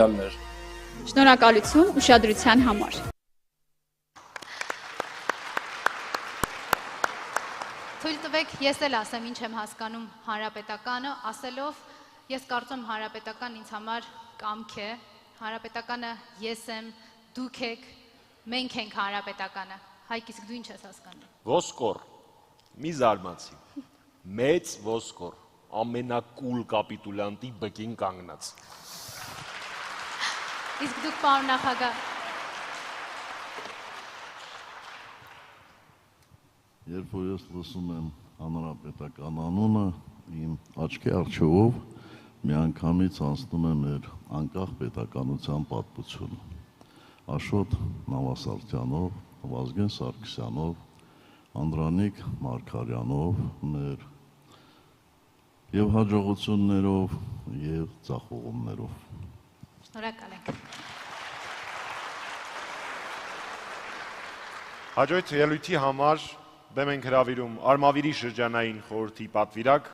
Շնորհակալություն ուշադրության համար։ Թույլ տվեք, ես էլ ասեմ ինչ եմ հասկանում հանրապետականը, ասելով ես կարծում հանրապետական ինձ համար կամք է, հանրապետականը ես եմ, դուք եք, մենք ենք հանրապետականը։ Հայկ, իսկ դու ինչ ես հասկանում։ Ոսկոր, մի զարմացի, մեծ ոսկոր, ամենակուլ կապիտուլյանտի բկին կանգնած։ Իսկ դուք պարոն նախագահ։ Երբ որ ես լսում եմ հանրապետական անունը, իմ աչքի առջևով միանգամից անցնում է մեր անկախ պետականության պատմությունը։ Աշոտ Նավասարդյանով, Վազգեն Սարգսյանով, Անդրանիկ Մարգարյանով, մեր եւ հաջողություններով եւ ձախողումներով։ Շնորհակալ ենք։ Հաջորդ ելույթի համար բեմ ենք հրավիրում Արմավիրի շրջանային խորհրդի պատվիրակ